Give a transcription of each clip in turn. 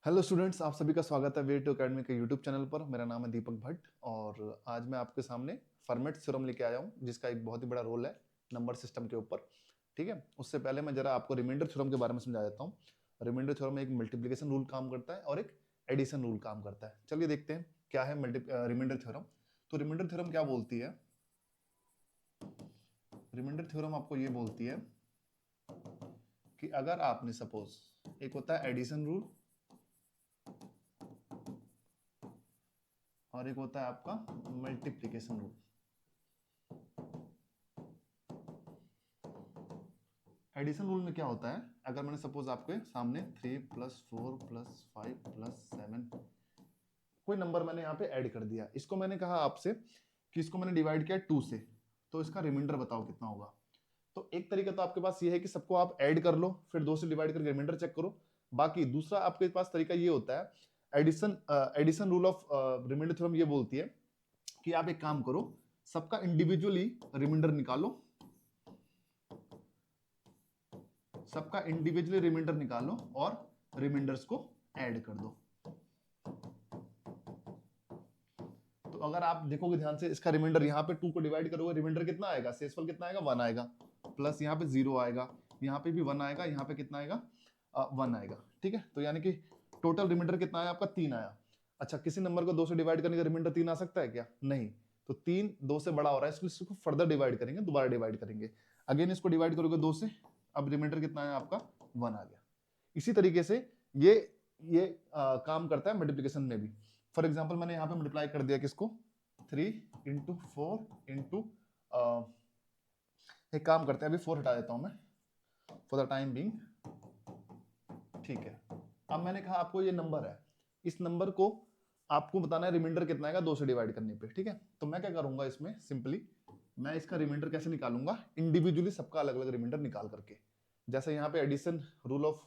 Hello students, आप सभी का स्वागत है वे टू अकेडमी के यूट्यूब चैनल पर। मेरा नाम है दीपक भट्ट और आज मैं आपके सामने फर्मेट थ्योरम लेके आया हूँ, जिसका एक बहुत ही बड़ा रोल है नंबर सिस्टम के ऊपर। ठीक है, उससे पहले मैं जरा आपको रिमाइंडर थ्योरम के बारे में समझा देता हूँ। रिमाइंडर थ्योरम में एक मल्टीप्लिकेशन रूल काम करता है और एक एडिशन रूल काम करता है। चलिए देखते हैं क्या है रिमाइंडर थ्योरम। तो रिमाइंडर थ्योरम क्या बोलती है? रिमाइंडर थ्योरम आपको ये बोलती है कि अगर आपने सपोज, एक होता है एडिशन रूल और एक होता है आपका मल्टीप्लिकेशन रूल। एडिशन रूल में क्या होता है, अगर मैंने सपोज आपके सामने 3 + 4 + 5 + 7 कोई नंबर मैंने यहाँ पे ऐड कर दिया, इसको मैंने कहा आपसे कि इसको मैंने डिवाइड किया 2 से, तो इसका रिमाइंडर बताओ कितना होगा। तो एक तरीका तो आपके पास ये है कि सबको आप ऐड कर लो, फिर 2 से डिवाइड करके रिमाइंडर चेक करो। बाकी दूसरा आपके पास तरीका ये होता है, addition rule of remainder theorem ये बोलती है कि आप एक काम करो, सबका इंडिविजुअली रिमाइंडर निकालो, सबका इंडिविजुअली रिमाइंडर निकालो और रिमाइंडर्स को ऐड कर दो। तो अगर आप देखोगे ध्यान से, इसका रिमाइंडर यहाँ पे 2 को डिवाइड करोगे, रिमाइंडर कितना आएगा, शेषफल कितना आएगा, 1 आएगा, प्लस यहाँ पे 0 आएगा, यहाँ पे भी 1 आएगा, यहाँ पे कितना आएगा, 1 आएगा। ठीक है, तो यानी कि टोटल रिमाइंडर कितना आया आपका, 3 आया। अच्छा, किसी नंबर को 2 से डिवाइड करने का रिमाइंडर 3 आ सकता है क्या? नहीं। तो 3 2 से बड़ा हो रहा है, इसको फर्दर डिवाइड करेंगे, दोबारा डिवाइड करेंगे, अगेन इसको डिवाइड करोगे 2 से, अब रिमाइंडर कितना आया आपका, 1 आ गया। इसी तरीके से ये काम करता है मल्टीप्लिकेशन में भी। फॉर एग्जाम्पल मैंने यहाँ पे मल्टीप्लाई कर दिया किसको, 3 × 4 × एक काम करते हैं, अभी 4 हटा देता हूं मैं फॉर द टाइम बीइंग। ठीक है, अब मैंने कहा आपको ये नंबर है, इस नंबर को आपको बताना है रिमाइंडर कितना आएगा 2 से डिवाइड करने पे। ठीक है, तो मैं क्या करूंगा इसमें, सिंपली मैं इसका रिमाइंडर कैसे निकालूंगा, इंडिविजुअली सबका अलग अलग रिमाइंडर निकाल करके। जैसे यहाँ पे addition rule of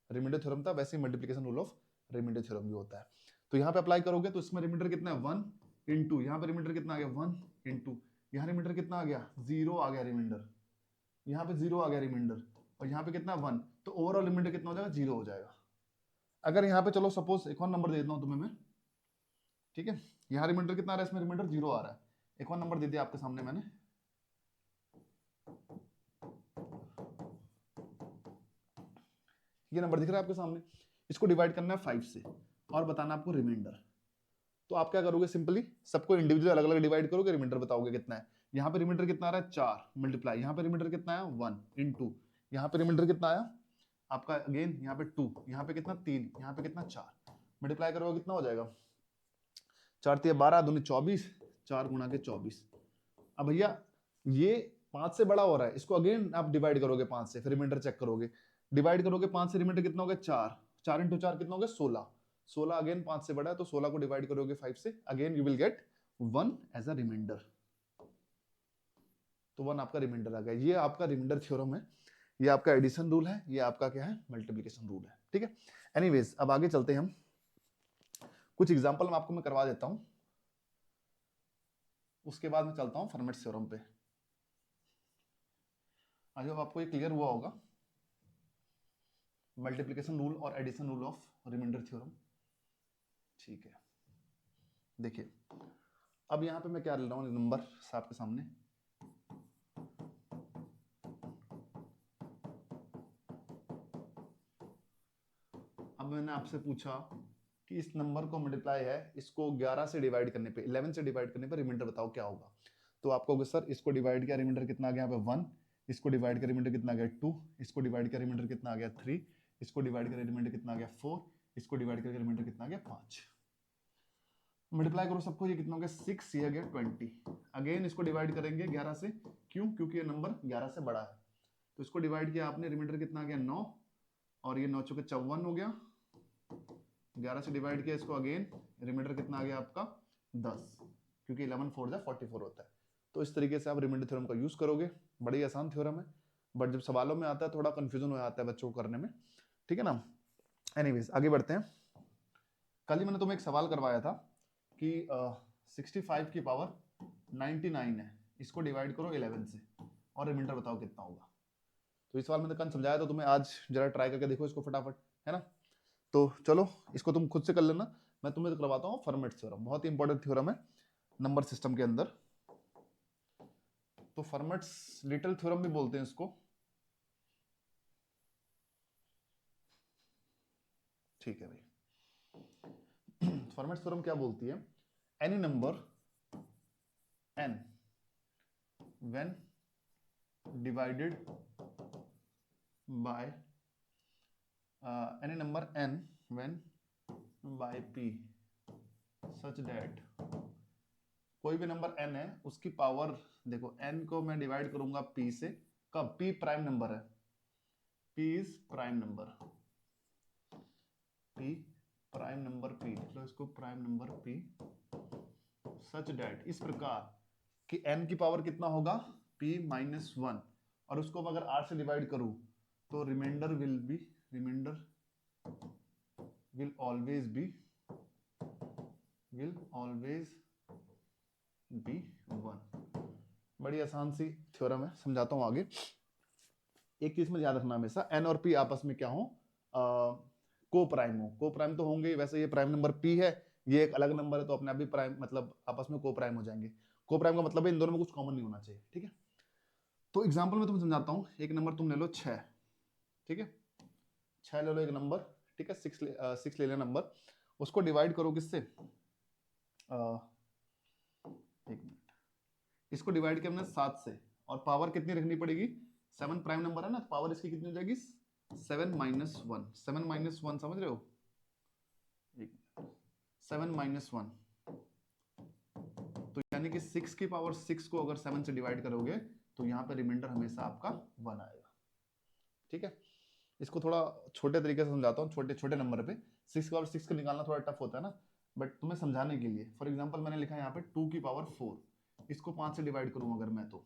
remainder theorem था, वैसे ही multiplication rule of remainder theorem भी होता है। तो यहाँ पे अप्लाई करोगे तो इसमें रिमाइंडर कितना है, 1 × यहाँ पे रिमाइंडर कितना आ गया, 1 × यहाँ रिमाइंडर कितना आ गया, 0 आ गया रिमाइंडर, यहाँ पे 0 आ गया रिमाइंडर, और यहाँ पे कितना 1, तो ओवरऑल रिमाइंडर कितना हो जाएगा, 0 हो जाएगा। अगर यहाँ पे चलो सपोज एक और नंबर दे देता हूँ तुम्हें मैं, ठीक है, यहाँ रिमाइंडर कितना आ रहा है, इसमें रिमाइंडर 0 आ रहा है, एक और नंबर दे दिया आपके सामने मैंने, ये नंबर दिख रहा है आपके सामने, इसको डिवाइड करना है 5 से और बताना आपको रिमाइंडर। तो आप क्या करोगे, सिंपली सबको इंडिविजुअल अलग अलग डिवाइड करोगे, रिमाइंडर बताओगे कितना है। यहाँ पे रिमाइंडर कितना आ रहा है, 4 मल्टीप्लाई, यहाँ पे रिमाइंडर कितना आया, 1 × यहाँ पे रिमाइंडर कितना आया आपका, अगेन यहाँ पे 2, यहाँ पे कितना 3, यहाँ पे कितना 4, मल्टीप्लाई करोगे कितना हो जाएगा, 4 × 12 = 24, 4 × 24। अब भैया ये 5 से बड़ा हो रहा है, इसको अगेन आप डिवाइड करोगे 5 से, फिर रिमाइंडर चेक करोगे, डिवाइड करोगे 5 से, रिमाइंडर कितना हो गया, 4, 4 × 4 कितना हो गया, 16, 16 अगेन 5 से बड़ा है, तो 16 को डिवाइड करोगे 5 से, again you will get 1 as a remainder. तो 1 आपका रिमाइंडर आ गया। ये आपका रिमाइंडर थ्योरम है, ये आपका एडिशन रूल है, ये आपका क्या है, मल्टीप्लिकेशन रूल है। ठीक है, एनीवेज अब आगे चलते हैं हम, कुछ एग्जांपल मैं आपको करवा देता हूं, उसके बाद मैं चलता हूं फर्मेट थ्योरम पे। आज आपको ये क्लियर हुआ होगा, मल्टीप्लिकेशन रूल और addition rule of remainder theorem. ठीक है, देखिए अब यहाँ पे मैं क्या ले रहा हूँ, नंबर आपके सामने, अब मैंने आपसे पूछा कि इस नंबर को मल्टीप्लाई है, इसको 11 से डिवाइड करने पे, 11 से डिवाइड करने पे रिमाइंडर बताओ क्या होगा। तो आप कहोगे सर इसको डिवाइड किया, रिमाइंडर कितना आ गया यहाँ पे 1, इसको डिवाइड किया, रिमाइंडर कितना आ गया 2, इसको डिवाइड किया, रिमाइंडर कितना आ गया 3, इसको डिवाइड किया, रिमाइंडर कितना आ गया 4, इसको डिवाइड करके रिमाइंडर कितना आ गया 5। मल्टीप्लाई करो सबको, ये कितना हो गया 6, ये आ गया 20। अगेन इसको डिवाइड करेंगे 11 से, क्यों, क्योंकि ये नंबर 11 से बड़ा है, तो इसको डिवाइड किया आपने, रिमाइंडर कितना आ गया 9, और ये 9 चौके 54 हो गया, 11 से डिवाइड किया इसको, अगेन रिमाइंडर कितना आ गया आपका 10, क्योंकि 11 4 जा 44 होता है। तो इस तरीके से आप रिमाइंडर थ्योरम का यूज करोगे, बड़ी आसान थ्योरम है, बट जब सवालों में आता है थोड़ा कंफ्यूजन हो जाता है बच्चों को करने में। ठीक है ना, एनीवेज आगे बढ़ते हैं। कल ही मैंने तुम्हें एक सवाल करवाया था कि 65 की पावर 99 है, इसको डिवाइड करो 11 से और रिमाइंडर बताओ कितना होगा। तो इस सवाल मैंने कल समझाया था तुम्हें, आज जरा ट्राई करके देखो इसको फटाफट, है ना। तो चलो इसको तुम खुद से कर लेना, मैं तुम्हें तो करवाता हूँ फर्मेट थ्योरम, बहुत ही इंपॉर्टेंट थ्योरम है नंबर सिस्टम के अंदर। तो फर्मेट्स लिटिल थ्योरम भी बोलते हैं इसको, ठीक है भाई। फर्मेट थ्योरम क्या बोलती है, any number n when divided by any number n when by p such that, कोई भी नंबर n है उसकी पावर, देखो n को मैं डिवाइड करूंगा p से, कब p प्राइम नंबर है, p is prime number, p prime number p, तो इसको प्राइम नंबर p सच डेट, इस प्रकार कि n की पावर कितना होगा p माइनस वन, और उसको अगर r से डिवाइड करूं तो remainder will always be one. बड़ी आसान सी थ्योरम है, समझाता हूं आगे। एक चीज में याद रखना हमेशा, n और p आपस में क्या हो, को प्राइम हो, को प्राइम तो होंगे, वैसे ये प्राइम नंबर p है, ये एक अलग नंबर है, तो अपने आप भी प्राइम मतलब आपस में को प्राइम हो जाएंगे। को प्राइम का मतलब है इन दोनों में कुछ कॉमन नहीं होना चाहिए, ठीक है। तो एग्जांपल में तुम्हें समझाता हूँ, एक नंबर तुम ले लो 6, ठीक है, 6 ले लो एक नंबर, ठीक है, 6 ले लेना नंबर, उसको डिवाइड करो किससे, एक मिनट, इसको डिवाइड किया हमने 7 से, और पावर कितनी रखनी पड़ेगी, 7 प्राइम नंबर है ना, पावर इसकी कितनी हो जाएगी 7 माइनस वन, 7 माइनस वन समझ रहे हो, 7 माइनस वन, तो यानी कि 6 की पावर 6 को अगर 7 से डिवाइड करोगे तो यहाँ पे रिमाइंडर हमेशा आपका 1 आएगा, ठीक है। इसको थोड़ा छोटे तरीके से समझाता हूँ, छोटे छोटे नंबर पे 6 की पावर 6 को निकालना थोड़ा टफ होता है ना, बट तुम्हें समझाने के लिए, फॉर एग्जांपल मैंने लिखा है यहाँ पे 2 की पावर 4, इसको 5 से डिवाइड करूँ अगर मैं, तो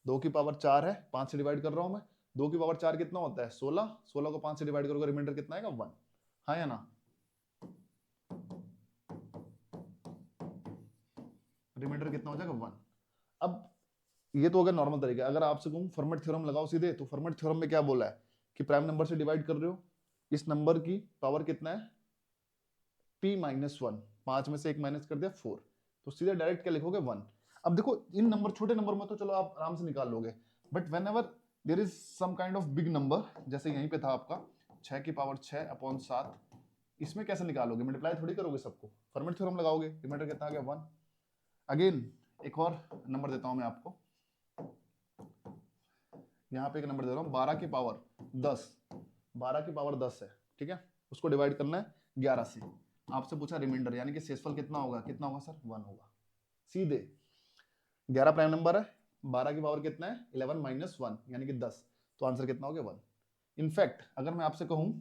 2 की पावर 4 है, 5 से डिवाइड कर रहा हूँ मैं, 2 की पावर 4 कितना होता है 16, 16 को 5 से डिवाइड करोगे रिमाइंडर कितना आएगा 1, हाँ या ना, रिमाइंडर कितना हो जाएगा 1। अब ये तो अगर नॉर्मल तरीका, अगर आपसे कहूँ फर्मेट थ्योरम लगाओ सीधे, तो फर्मेट थ्योरम में क्या बोला है कि प्राइम नंबर से डिवाइड कर रहे हो, इस नंबर की पावर कितना है p माइनस वन, 5 में से 1 माइनस कर दिया 4, तो सीधे डायरेक्ट क्या लिखोगे 1। अब देखो इन नंबर छोटे नंबर में तो चलो आप आराम से निकाल लोगे, but whenever there is some kind of big number, जैसे यहीं पे था आपका 6 की पावर 6 अपॉन 7, इसमें कैसे निकालोगे, मल्टीप्लाई थोड़ी करोगे सबको, फर्मेट थ्योरम लगाओगे, रिमाइंडर कितना आ गया 1। अगेन एक और नंबर देता हूं मैं आपको, यहाँ पे एक नंबर दे रहा हूँ 12 की पावर 10, 12 की पावर 10 है, ठीक है, उसको डिवाइड करना है 11 से, आपसे पूछा रिमाइंडर, यानी कि शेषफल कितना होगा, कितना होगा सर 1 होगा, सीधे 11 प्राइम नंबर है, 12 की पावर कितना है 11 माइनस 1 यानी कि 10, तो आंसर कितना हो गया 1। इनफैक्ट अगर मैं आपसे कहूं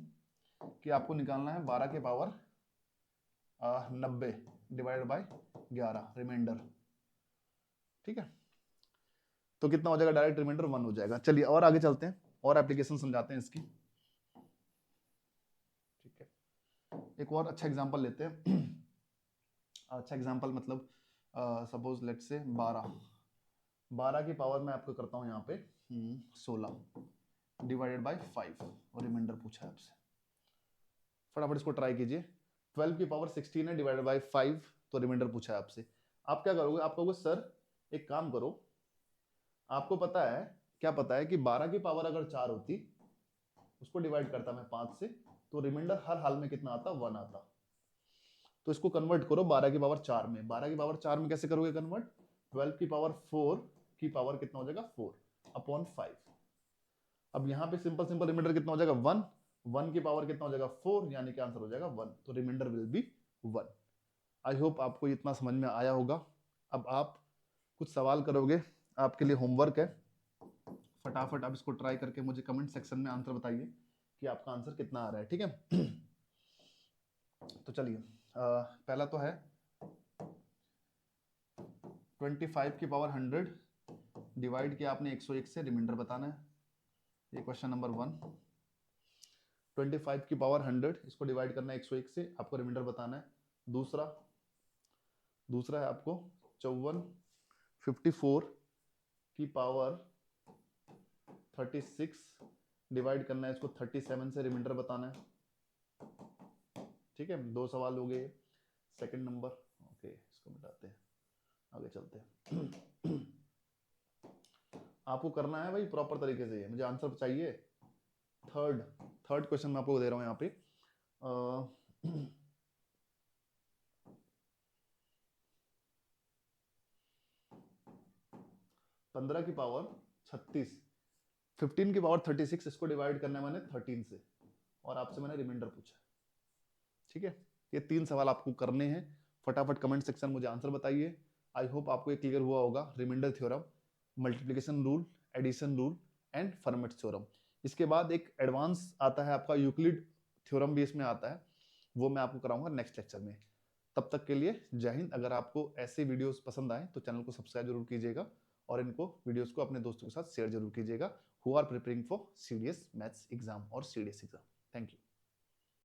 कि आपको निकालना है 12 के पावर 90 डिवाइड बाय 11 रिमाइंडर, ठीक है, तो कितना हो जाएगा, डायरेक्ट रिमाइंडर 1 हो जाएगा। चलिए और आगे चलते हैं, और एप्लीकेशन समझाते हैं इसकी, ठीक है। एक और अच्छा एग्जांपल लेते हैं। अच्छा एग्जांपल मतलब सपोज लेट्स से 12 की पावर मैं आपको करता हूं यहाँ पे 16 डिवाइडेड बाय 5, और रिमाइंडर पूछा है आपसे, फटाफट इसको ट्राई कीजिए। 12 की पावर 16 है डिवाइडेड बाय 5, तो रिमाइंडर पूछा है आपसे, आप क्या करोगे, आप कहोगे सर एक काम करो, आपको पता है, क्या पता है कि 12 की पावर अगर 4 होती, उसको डिवाइड करता मैं 5 से, तो रिमाइंडर हर हाल में कितना आता 1 आता, तो इसको कन्वर्ट करो 12 की पावर 4 में, 12 की पावर 4 में कैसे करोगे कन्वर्ट, 12 की पावर 4 की पावर कितना हो जाएगा 4 अपॉन 5, अब यहाँ पे सिंपल सिंपल रिमाइंडर कितना हो जाएगा 1, 1 की पावर कितना हो जाएगा 4, यानी कि आंसर हो जाएगा 1, तो remainder will be 1। I hope आपको इतना समझ में आया होगा। अब आप कुछ सवाल करोगे, आपके लिए होमवर्क है, फटाफट आप इसको ट्राई करके मुझे कमेंट सेक्शन में आंसर बताइए कि आपका आंसर कितना आ रहा है, ठीक है। तो चलिए पहला तो है 25 की पावर 100 डिवाइड किया आपने 101 से, रिमाइंडर बताना है, ये क्वेश्चन नंबर 1। 25 की पावर 100 इसको डिवाइड करना है 101 से, आपको रिमाइंडर बताना है। दूसरा है आपको 54 की पावर 36 डिवाइड करना है इसको 37 से, रिमाइंडर बताना है। ठीक है, 2 सवाल हो गए। सेकंड नंबर, ओके इसको मिटाते हैं, आगे चलते हैं। आपको करना है भाई प्रॉपर तरीके से, ये मुझे आंसर चाहिए। थर्ड थर्ड क्वेश्चन मैं आपको दे रहा हूं यहाँ पे। 15 की पावर 36, 15 की पावर 36, इसको डिवाइड करना है मैंने 13 से, और आपसे मैंने रिमाइंडर पूछा। ठीक है, ये 3 सवाल आपको करने हैं। फटाफट कमेंट सेक्शन मुझे आंसर बताइए। आई होप आपको ये क्लियर हुआ होगा। Remainder theorem, multiplication rule, addition rule and Fermat theorem. इसके बाद एक एडवांस आता है आपका यूक्लिड थ्योरम भी इसमें आता है, वो मैं आपको कराऊंगा नेक्स्ट लेक्चर में। तब तक के लिए जय हिंद। अगर आपको ऐसे वीडियोस पसंद आए तो चैनल को सब्सक्राइब जरूर कीजिएगा, और इनको वीडियोस को अपने दोस्तों के साथ शेयर जरूर कीजिएगा who are preparing for CDS maths exam और सीडीएस एग्जाम। Thank you.